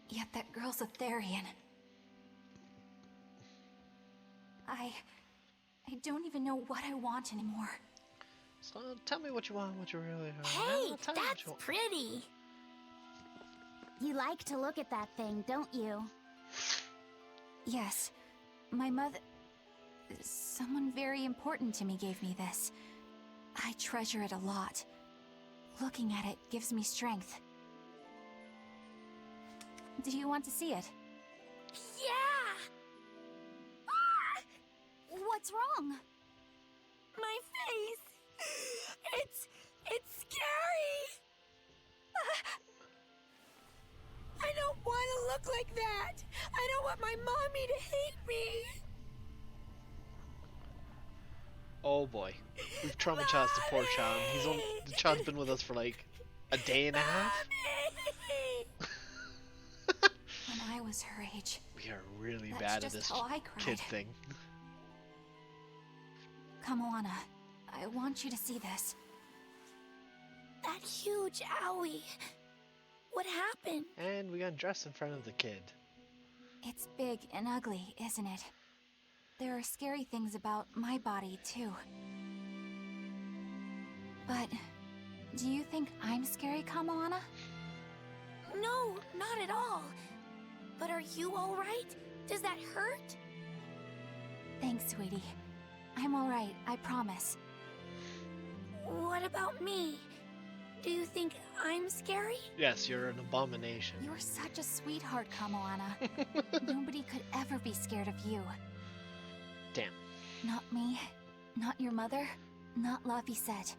Yet that girl's a Therian. I don't even know what I want anymore. So tell me what you want, what you really want. Hey, Tell me what that's you want. pretty. You like to look at that thing, don't you? Yes, my mother... Someone very important to me gave me this. I treasure it a lot. Looking at it gives me strength. Do you want to see it? Yeah! Ah! What's wrong? My face! It's scary! I don't want to look like that! I don't want my mommy to hate me! Oh boy, we've traumatized the poor child. The child's been with us for like a day and a half. When I was her age. We are really That's bad at just this how I cried. kid thing. Come, Moana. I want you to see this. That huge owie. What happened? And we got dressed in front of the kid. It's big and ugly, isn't it? There are scary things about my body, too. But do you think I'm scary, Kamoana? No, not at all. But are you alright? Does that hurt? Thanks, sweetie. I'm alright, I promise. What about me? Do you think I'm scary? Yes, you're an abomination. You're such a sweetheart, Kamoana. Nobody could ever be scared of you. Damn. Not me, not your mother, not Laphicet.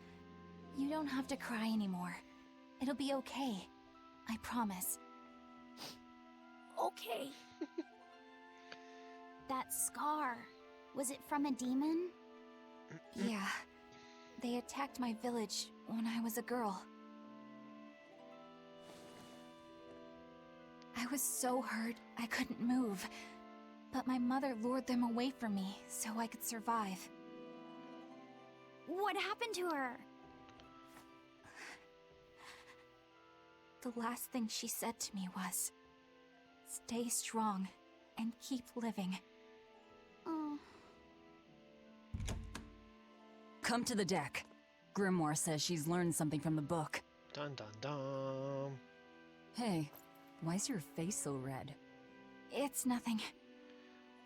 You don't have to cry anymore. It'll be okay. I promise. Okay. That scar, was it from a demon? Yeah. They attacked my village when I was a girl. I was so hurt I couldn't move. But my mother lured them away from me so I could survive. What happened to her? The last thing she said to me was, "Stay strong and keep living." Oh. Come to the deck. Grimoire says she's learned something from the book. Dun dun dun. Hey, why's your face so red? It's nothing.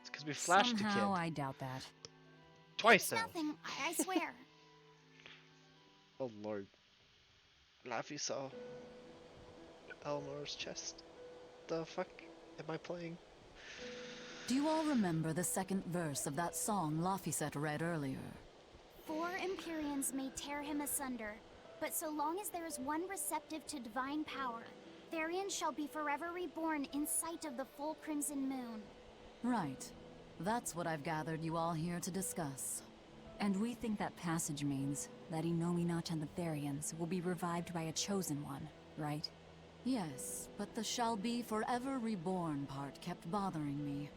It's because we flashed Somehow, the kid. I doubt that. Twice now. Nothing, I swear. Oh lord. Laffy saw Eleanor's chest. The fuck am I playing? Do you all remember the second verse of that song Laphicet read earlier? 4 Empyreans may tear him asunder, but so long as there is one receptive to divine power, Therian shall be forever reborn in sight of the full crimson moon. Right. That's what I've gathered you all here to discuss. And we think that passage means that Innominat and the Therians will be revived by a chosen one, right? Yes, but the shall be forever reborn part kept bothering me.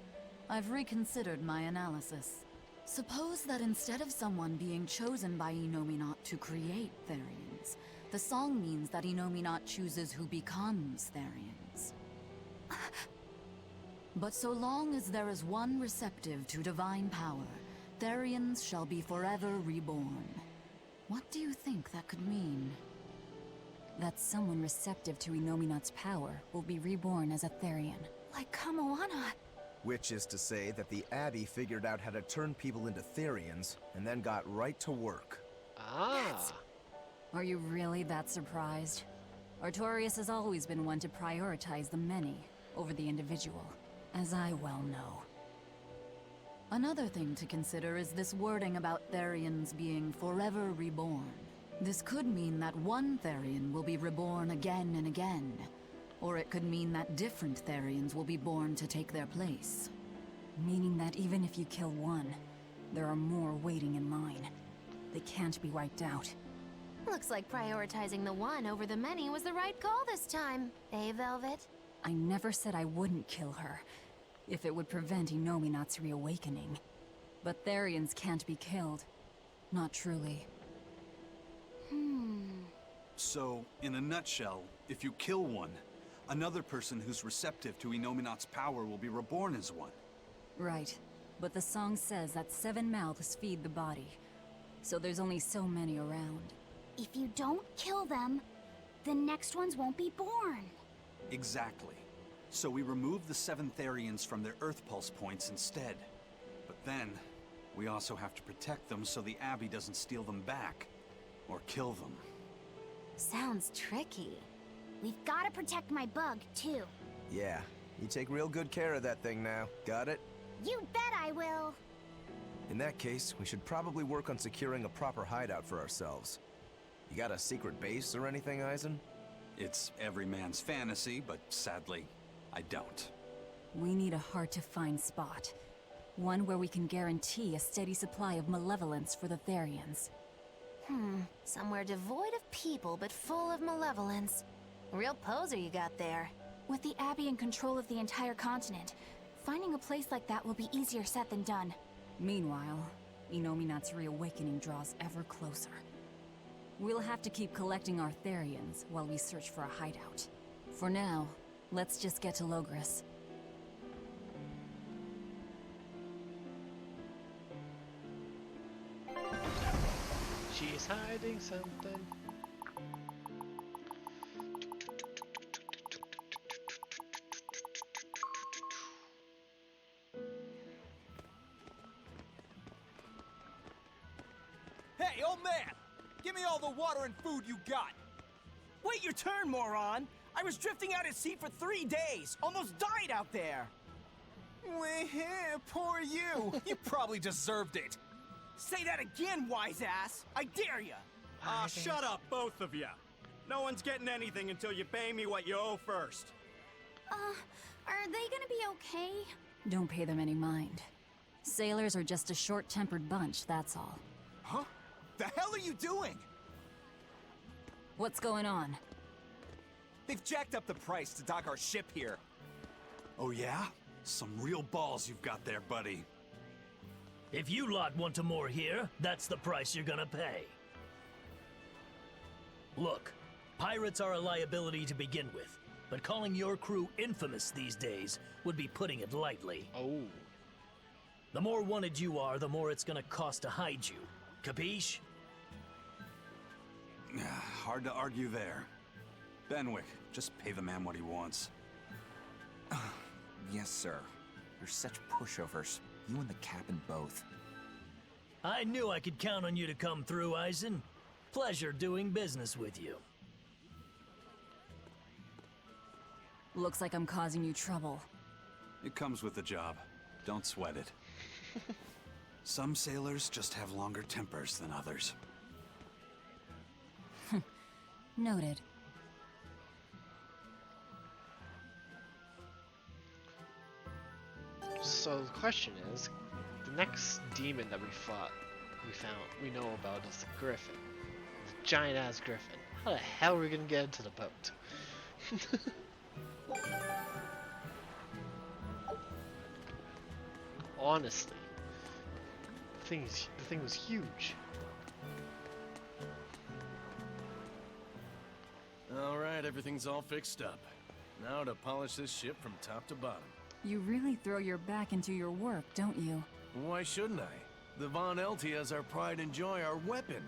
I've reconsidered my analysis. Suppose that instead of someone being chosen by Innominat to create Therians, the song means that Innominat chooses who becomes Therians. But so long as there is one receptive to divine power, Therians shall be forever reborn. What do you think that could mean? That someone receptive to Innominat's power will be reborn as a Therian. Like Kamoana. Which is to say that the Abbey figured out how to turn people into Therians, and then got right to work. Ah. Are you really that surprised? Artorias has always been one to prioritize the many over the individual, as I well know. Another thing to consider is this wording about Therians being forever reborn. This could mean that one Therian will be reborn again and again, or it could mean that different Therians will be born to take their place. Meaning that even if you kill one, there are more waiting in line. They can't be wiped out. Looks like prioritizing the one over the many was the right call this time, eh, Velvet? I never said I wouldn't kill her, if it would prevent Innominat's reawakening. But Therians can't be killed. Not truly. Hmm. So, in a nutshell, if you kill one, Another person who's receptive to Inominat's power will be reborn as one. Right. But the song says that 7 mouths feed the body. So there's only so many around. If you don't kill them, the next ones won't be born. Exactly. So we remove the 7 Therians from their Earth Pulse points instead. But then, we also have to protect them so the Abbey doesn't steal them back. Or kill them. Sounds tricky. We've got to protect my bug, too. Yeah, you take real good care of that thing now. Got it? You bet I will. In that case, we should probably work on securing a proper hideout for ourselves. You got a secret base or anything, Eisen? It's every man's fantasy, but sadly, I don't. We need a hard-to-find spot. One where we can guarantee a steady supply of malevolence for the Therians. Somewhere devoid of people but full of malevolence. Real poser you got there. With the Abbey in control of the entire continent, finding a place like that will be easier said than done. Meanwhile, Inominat's reawakening draws ever closer. We'll have to keep collecting our Therians while we search for a hideout. For now, let's just get to Logris. She's hiding something. Hey, old man! Give me all the water and food you got! Wait your turn, moron! I was drifting out at sea for 3 days! Almost died out there! Poor you! You probably deserved it! Say that again, wise ass! I dare ya! Ah, shut up, both of you! No one's getting anything until you pay me what you owe first. Are they gonna be okay? Don't pay them any mind. Sailors are just a short-tempered bunch, that's all. Huh? The hell are you doing? What's going on? They've jacked up the price to dock our ship here. Oh yeah? Some real balls you've got there, buddy. If you lot want to moor here, that's the price you're gonna pay. Look, pirates are a liability to begin with, but calling your crew infamous these days would be putting it lightly. Oh. The more wanted you are, the more it's gonna cost to hide you. Capiche? Hard to argue there. Benwick, just pay the man what he wants. Yes, sir. You're such pushovers. You and the captain both. I knew I could count on you to come through, Eisen. Pleasure doing business with you. Looks like I'm causing you trouble. It comes with the job. Don't sweat it. Some sailors just have longer tempers than others. Noted. So the question is, the next demon that we know about is the Griffin. The giant-ass Griffin. How the hell are we gonna get into the boat? Honestly, the thing was huge. Alright, everything's all fixed up. Now to polish this ship from top to bottom. You really throw your back into your work, don't you? Why shouldn't I? The Von Eltia's our pride and joy, our weapon.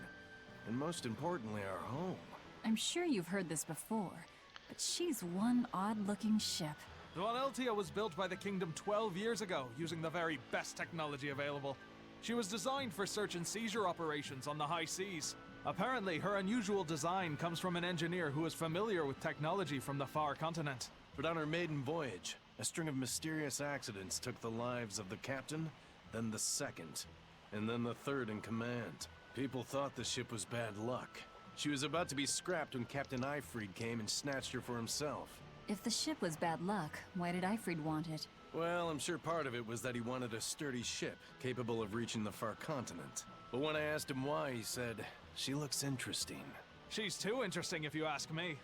And most importantly, our home. I'm sure you've heard this before, but she's one odd-looking ship. The Von Eltia was built by the Kingdom 12 years ago, using the very best technology available. She was designed for search and seizure operations on the high seas. Apparently, her unusual design comes from an engineer who is familiar with technology from the far continent. But on her maiden voyage, a string of mysterious accidents took the lives of the captain, then the second, and then the third in command. People thought the ship was bad luck. She was about to be scrapped when Captain Eifried came and snatched her for himself. If the ship was bad luck, why did Eifried want it? Well, I'm sure part of it was that he wanted a sturdy ship, capable of reaching the far continent. But when I asked him why, he said, "She looks interesting." She's too interesting if you ask me.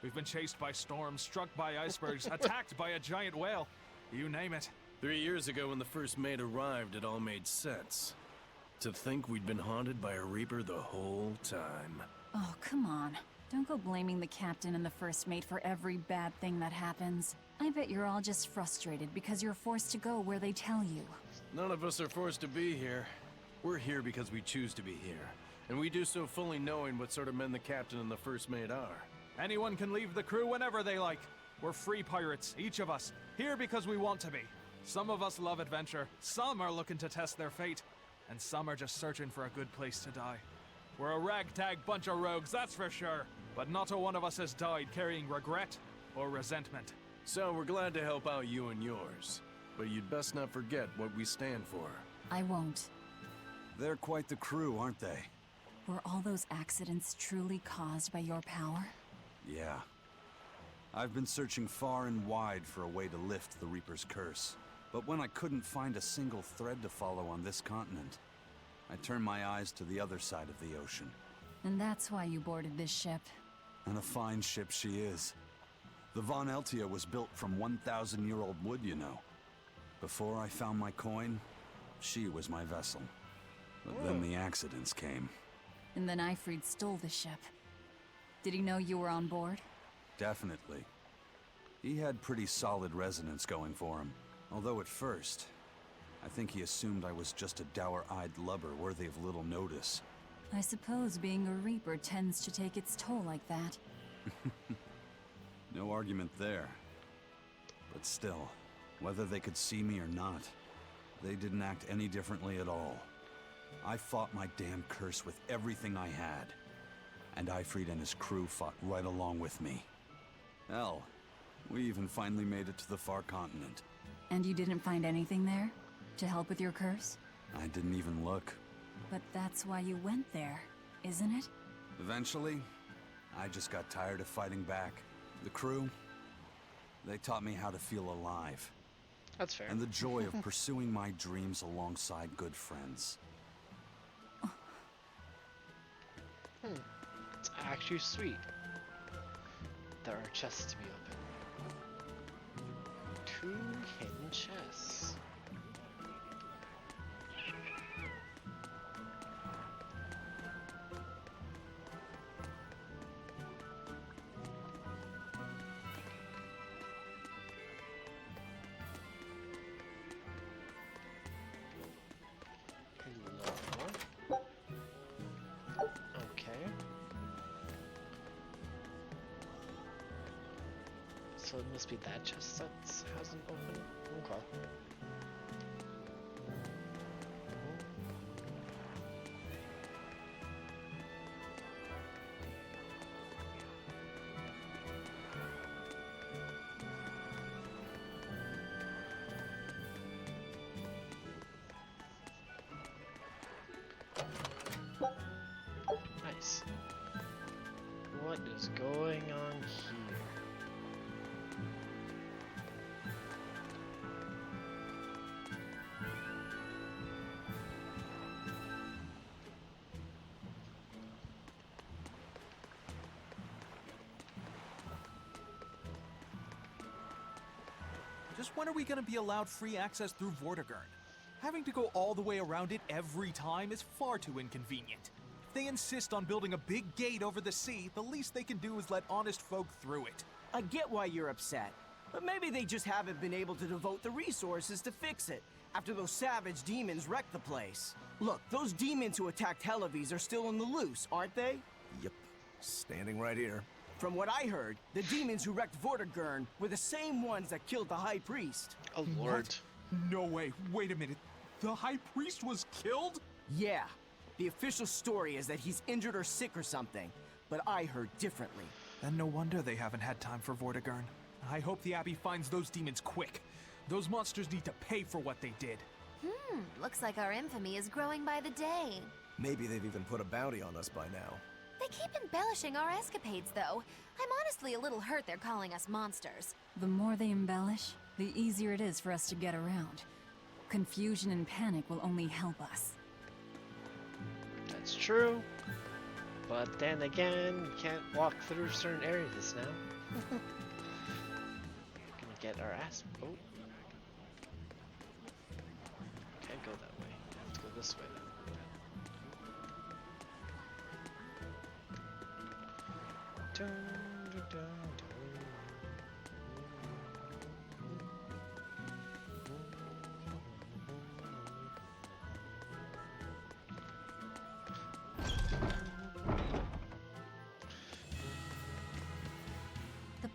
We've been chased by storms, struck by icebergs, attacked by a giant whale. You name it. 3 years ago when the first mate arrived, it all made sense. To think we'd been haunted by a Reaper the whole time. Oh, come on. Don't go blaming the captain and the first mate for every bad thing that happens. I bet you're all just frustrated because you're forced to go where they tell you. None of us are forced to be here. We're here because we choose to be here. And we do so fully knowing what sort of men the captain and the first mate are. Anyone can leave the crew whenever they like. We're free pirates, each of us, here because we want to be. Some of us love adventure, some are looking to test their fate, and some are just searching for a good place to die. We're a ragtag bunch of rogues, that's for sure. But not a one of us has died carrying regret or resentment. So we're glad to help out you and yours. But you'd best not forget what we stand for. I won't. They're quite the crew, aren't they? Were all those accidents truly caused by your power? Yeah. I've been searching far and wide for a way to lift the Reaper's curse. But when I couldn't find a single thread to follow on this continent, I turned my eyes to the other side of the ocean. And that's why you boarded this ship. And a fine ship she is. The Von Eltia was built from 1,000-year-old wood, you know. Before I found my coin, she was my vessel. But then the accidents came. And then Ifrid stole the ship. Did he know you were on board? Definitely. He had pretty solid resonance going for him. Although at first, I think he assumed I was just a dour-eyed lubber worthy of little notice. I suppose being a Reaper tends to take its toll like that. No argument there. But still, whether they could see me or not, they didn't act any differently at all. I fought my damn curse with everything I had. And Ifrid and his crew fought right along with me. Hell, we even finally made it to the far continent. And you didn't find anything there? To help with your curse? I didn't even look. But that's why you went there, isn't it? Eventually, I just got tired of fighting back. The crew, they taught me how to feel alive. That's fair. And the joy of pursuing my dreams alongside good friends. It's actually sweet. There are chests to be opened. 2 hidden chests. Hello. Okay. So it must be that chest that hasn't opened. Okay. Nice. What is going on here? Just when are we gonna be allowed free access through Vortigern? Having to go all the way around it every time is far too inconvenient. If they insist on building a big gate over the sea, the least they can do is let honest folk through it. I get why you're upset, but maybe they just haven't been able to devote the resources to fix it after those savage demons wrecked the place. Look, those demons who attacked Helavis are still on the loose, aren't they? Yep. Standing right here. From what I heard, the demons who wrecked Vortigern were the same ones that killed the High Priest. Oh lord. What? No way, wait a minute. The High Priest was killed? Yeah. The official story is that he's injured or sick or something, but I heard differently. Then no wonder they haven't had time for Vortigern. I hope the Abbey finds those demons quick. Those monsters need to pay for what they did. Looks like our infamy is growing by the day. Maybe they've even put a bounty on us by now. They keep embellishing our escapades, though. I'm honestly a little hurt they're calling us monsters. The more they embellish, the easier it is for us to get around. Confusion and panic will only help us. That's true. But then again, you can't walk through certain areas now. Gonna get our ass. Oh. Can't go that way. Let's go this way then.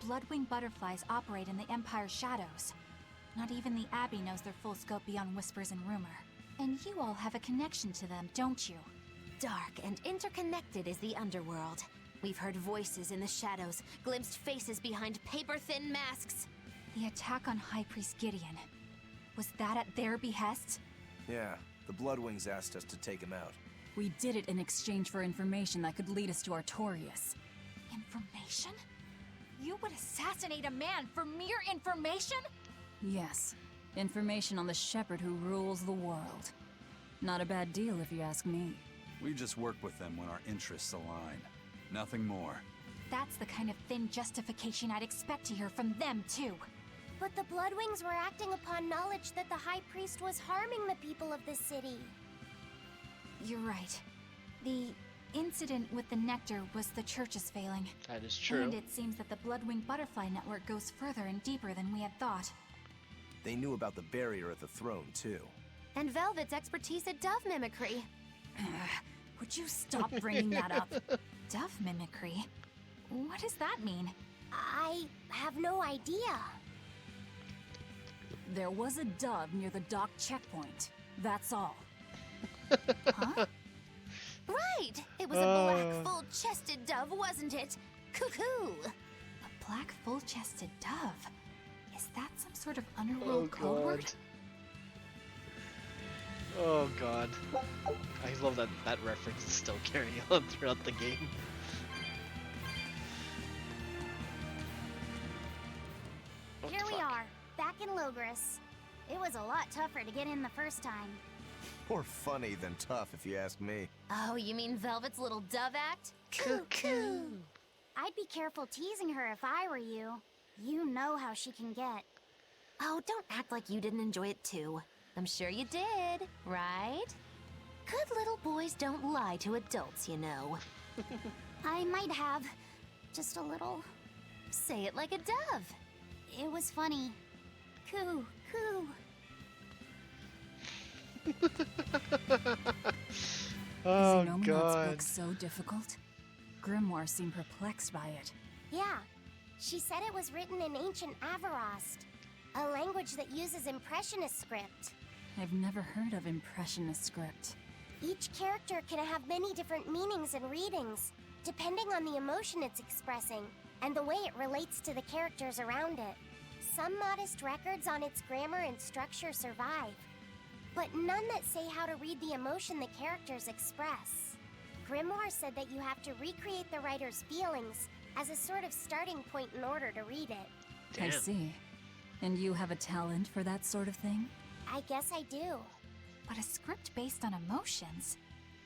Bloodwing butterflies operate in the Empire's shadows. Not even the Abbey knows their full scope beyond whispers and rumor. And you all have a connection to them, don't you? Dark and interconnected is the underworld. We've heard voices in the shadows, glimpsed faces behind paper-thin masks. The attack on High Priest Gideon. Was that at their behest? Yeah, the Bloodwings asked us to take him out. We did it in exchange for information that could lead us to Artorias. Information? You would assassinate a man for mere information? Yes. Information on the Shepherd who rules the world. Not a bad deal if you ask me. We just work with them when our interests align. Nothing more. That's the kind of thin justification I'd expect to hear from them, too. But the Bloodwings were acting upon knowledge that the High Priest was harming the people of the city. You're right. The incident with the nectar was the Church's failing. That is true. And it seems that the Bloodwing Butterfly Network goes further and deeper than we had thought. They knew about the barrier at the throne, too. And Velvet's expertise at dove mimicry. Would you stop bringing that up? Dove mimicry? What does that mean? I have no idea. There was a dove near the dock checkpoint. That's all. Huh? Right! It was a black, full-chested dove, wasn't it? Cuckoo! A black, full-chested dove? Is that some sort of underworld code word? Oh god. I love that that reference is still carrying on throughout the game. Here we are, back in Logris. It was a lot tougher to get in the first time. More funny than tough, if you ask me. Oh, you mean Velvet's little dove act? Cuckoo! I'd be careful teasing her if I were you. You know how she can get. Oh, don't act like you didn't enjoy it too. I'm sure you did, right? Good little boys don't lie to adults, you know. I might have. Just a little. Say it like a dove. It was funny. Coo, coo. Oh Is Inominat's god. book so difficult? Grimoire seemed perplexed by it. Yeah. She said it was written in ancient Avarost, a language that uses Impressionist script. I've never heard of Impressionist script. Each character can have many different meanings and readings, depending on the emotion it's expressing and the way it relates to the characters around it. Some modest records on its grammar and structure survive, but none that say how to read the emotion the characters express. Grimoire said that you have to recreate the writer's feelings as a sort of starting point in order to read it. Damn. I see. And you have a talent for that sort of thing? I guess I do. But a script based on emotions?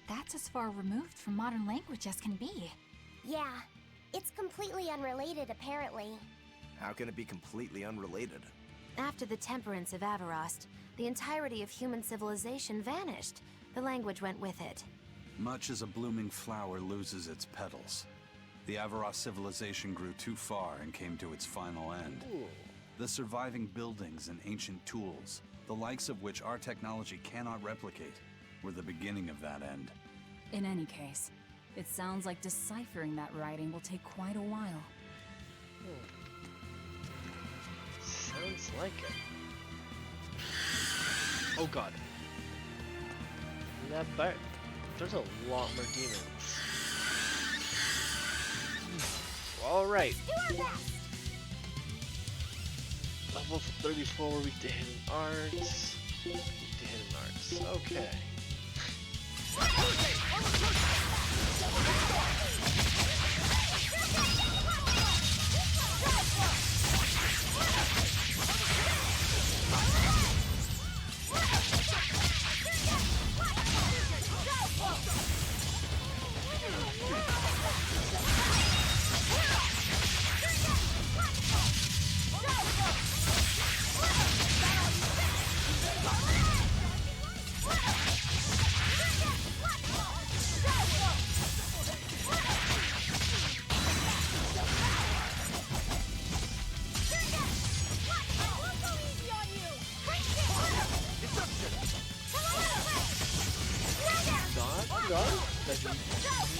That's as far removed from modern language as can be. Yeah, it's completely unrelated apparently. How can it be completely unrelated? After the temperance of Avarost, the entirety of human civilization vanished. The language went with it. Much as a blooming flower loses its petals, the Avarost civilization grew too far and came to its final end. Ooh. The surviving buildings and ancient tools, the likes of which our technology cannot replicate, were the beginning of that end. In any case, it sounds like deciphering that writing will take quite a while. Sounds like it. Oh god. That part. There's a lot more demons. Alright. Do our best! Level 34, weak to hidden arts. Weak to hidden arts. Okay.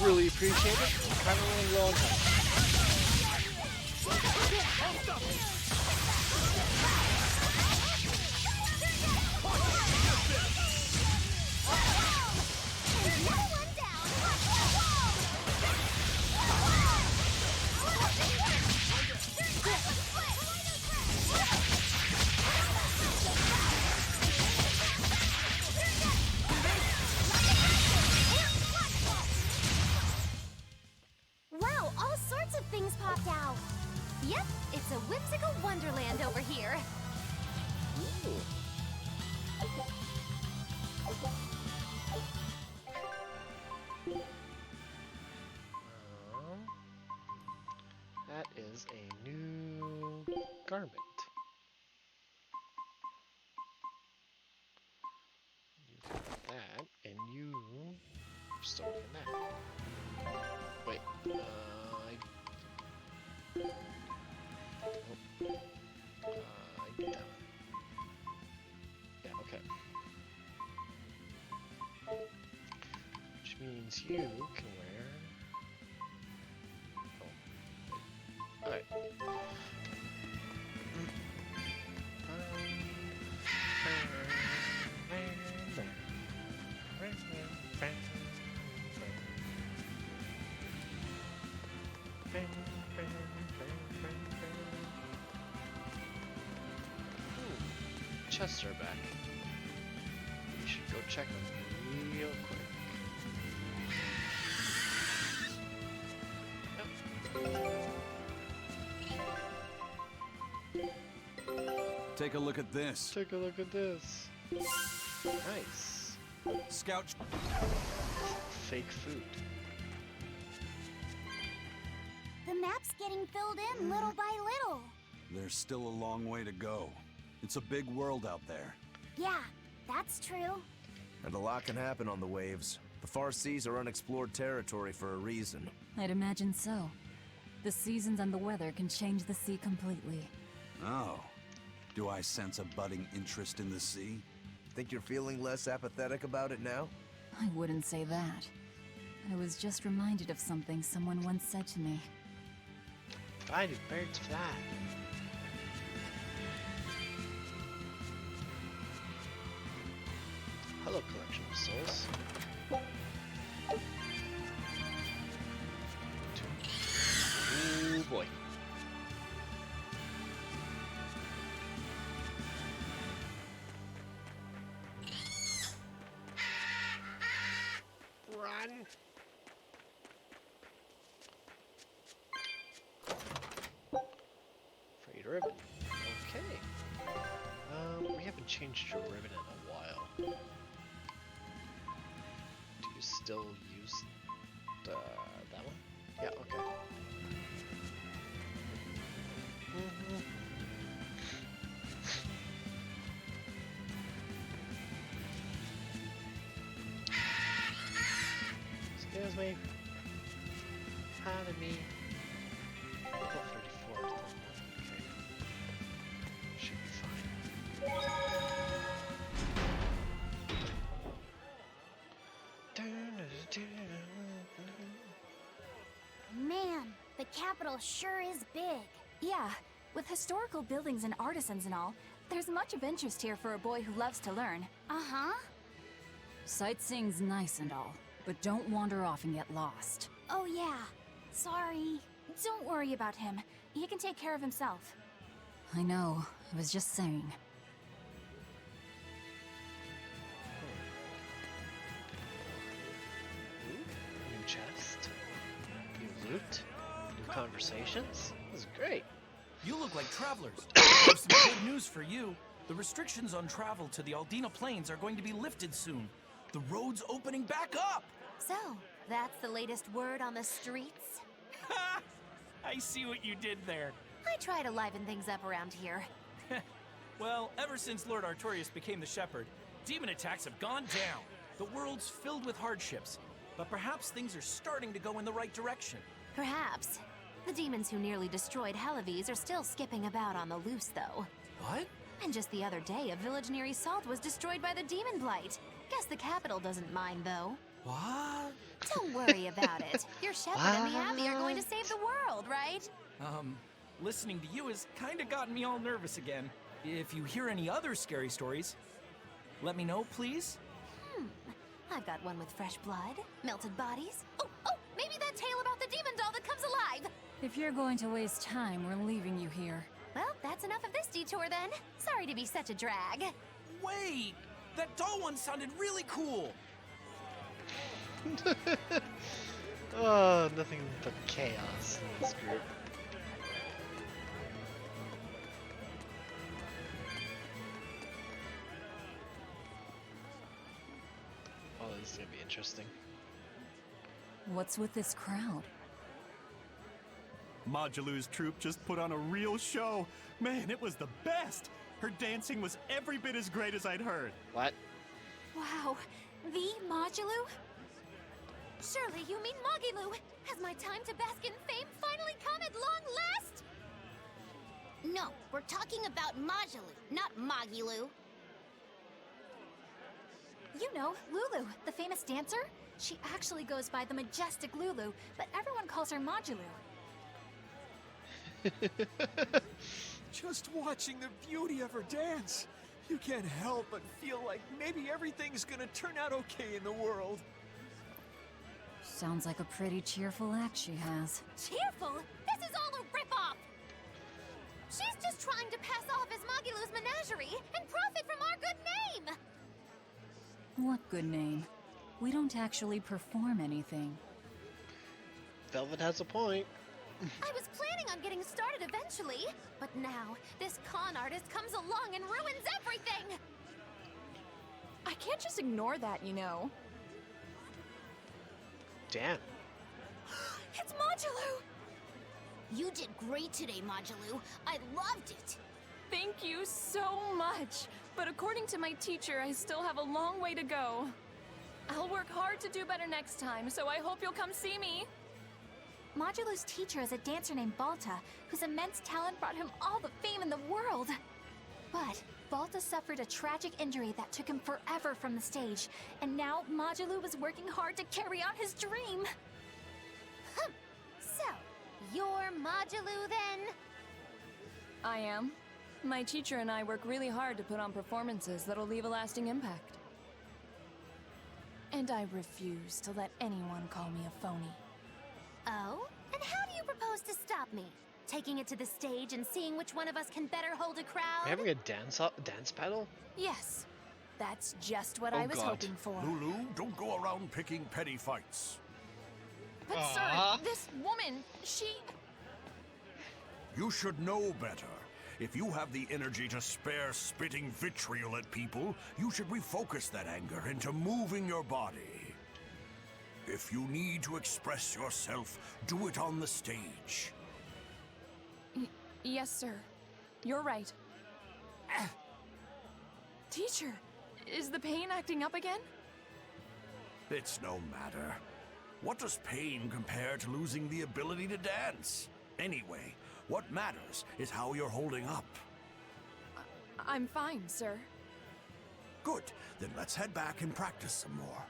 Really appreciate it. Kind of really long time. Wow, all sorts of things popped out. Yep, it's a whimsical wonderland over here. Ooh. That is a new garment. You got that, and you are still working that. Wait, I did that one. Yeah, okay. Which means you can wear. Oh. Alright. Chests are back. We should go check them real quick. Take a look at this. Take a look at this. Nice. Scout. Fake food. The map's getting filled in little by little. There's still a long way to go. It's a big world out there. Yeah, that's true. And a lot can happen on the waves. The far seas are unexplored territory for a reason. I'd imagine so. The seasons and the weather can change the sea completely. Oh. Do I sense a budding interest in the sea? Think you're feeling less apathetic about it now? I wouldn't say that. I was just reminded of something someone once said to me. Why do birds fly? Hello, collection of souls. Ooh boy. Run. Freight ribbon. Okay. We haven't changed your ribbon in a while. Do you still use that one? Yeah, okay. Excuse me. Pardon me. Level 34. Okay. Should be fine. Man, the capital sure is big. Yeah, with historical buildings and artisans and all, there's much of interest here for a boy who loves to learn. Uh-huh. Sightseeing's nice and all, but don't wander off and get lost. Oh yeah. Sorry. Don't worry about him. He can take care of himself. I know. I was just saying. New chest. New loot. New conversations. This is great. You look like travelers. There's some good news for you. The restrictions on travel to the Aldina Plains are going to be lifted soon. The road's opening back up! So, that's the latest word on the streets? Ha! I see what you did there. I try to liven things up around here. Well, ever since Lord Artorius became the Shepherd, demon attacks have gone down. The world's filled with hardships, but perhaps things are starting to go in the right direction. Perhaps. The demons who nearly destroyed Helaves are still skipping about on the loose, though. What? And just the other day, a village near Salt was destroyed by the demon blight. Guess the capital doesn't mind, though. What? Don't worry about it. Your shepherd and the Abbey are going to save the world, right? listening to you has kinda gotten me all nervous again. If you hear any other scary stories, let me know, please. I've got one with fresh blood, melted bodies. Oh, maybe that tale about the demon doll that comes alive! If you're going to waste time, we're leaving you here. Well, that's enough of this detour then. Sorry to be such a drag. Wait! That doll one sounded really cool! Oh, nothing but chaos in this group. Oh, this is gonna be interesting. What's with this crowd? Modulu's troupe just put on a real show. Man, it was the best. Her dancing was every bit as great as I'd heard. What? Wow, the Modulu? Surely you mean Mogilu! Has my time to bask in fame finally come at long last? No, we're talking about Majulu, not Mogilu. You know, Lulu, the famous dancer? She actually goes by the majestic Lulu, but everyone calls her Modulu. Just watching the beauty of her dance, you can't help but feel like maybe everything's gonna turn out okay in the world. Sounds like a pretty cheerful act she has. Cheerful? This is all a ripoff! She's just trying to pass off as Mogilu's menagerie and profit from our good name! What good name? We don't actually perform anything. Velvet has a point. I was planning on getting started eventually, but now this con artist comes along and ruins everything! I can't just ignore that, you know. Damn. It's Modulu! You did great today, Modulu. I loved it. Thank you so much. But according to my teacher, I still have a long way to go. I'll work hard to do better next time, so I hope you'll come see me. Modulu's teacher is a dancer named Balta, whose immense talent brought him all the fame in the world. But Balta suffered a tragic injury that took him forever from the stage, and now Modulu was working hard to carry out his dream. So, you're Modulu then? I am. My teacher and I work really hard to put on performances that'll leave a lasting impact. And I refuse to let anyone call me a phony. Oh? And how do you propose to stop me? Taking it to the stage and seeing which one of us can better hold a crowd? We're having a dance battle? Yes. That's just what Oh, I was God. hoping for. Lulu, don't go around picking petty fights. But sir, this woman, she... You should know better. If you have the energy to spare spitting vitriol at people, you should refocus that anger into moving your body. If you need to express yourself, do it on the stage. Yes, sir. You're right. Teacher, is the pain acting up again? It's no matter. What does pain compare to losing the ability to dance? Anyway, what matters is how you're holding up. I'm fine, sir. Good. Then let's head back and practice some more.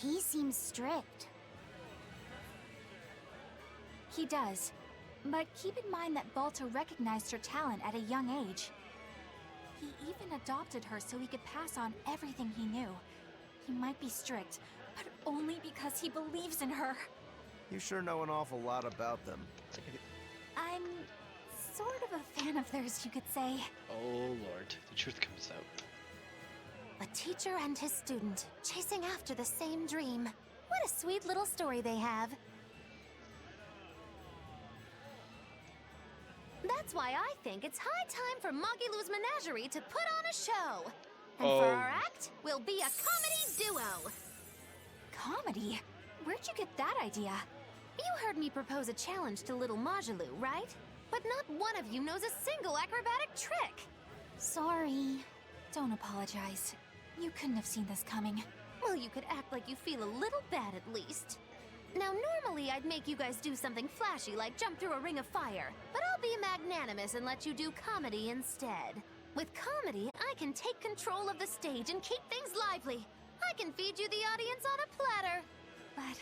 He seems strict. He does. But keep in mind that Balta recognized her talent at a young age. He even adopted her so he could pass on everything he knew. He might be strict, but only because he believes in her. You sure know an awful lot about them. I'm sort of a fan of theirs, you could say. Oh lord, the truth comes out. A teacher and his student, chasing after the same dream. What a sweet little story they have. That's why I think it's high time for Mogilu's Menagerie to put on a show. And for our act, we'll be a comedy duo. Comedy? Where'd you get that idea? You heard me propose a challenge to little Mogilu, right? But not one of you knows a single acrobatic trick. Sorry. Don't apologize. You couldn't have seen this coming. Well, you could act like you feel a little bad at least. Now, normally I'd make you guys do something flashy like jump through a ring of fire, but I'll be magnanimous and let you do comedy instead. With comedy, I can take control of the stage and keep things lively. I can feed you the audience on a platter. But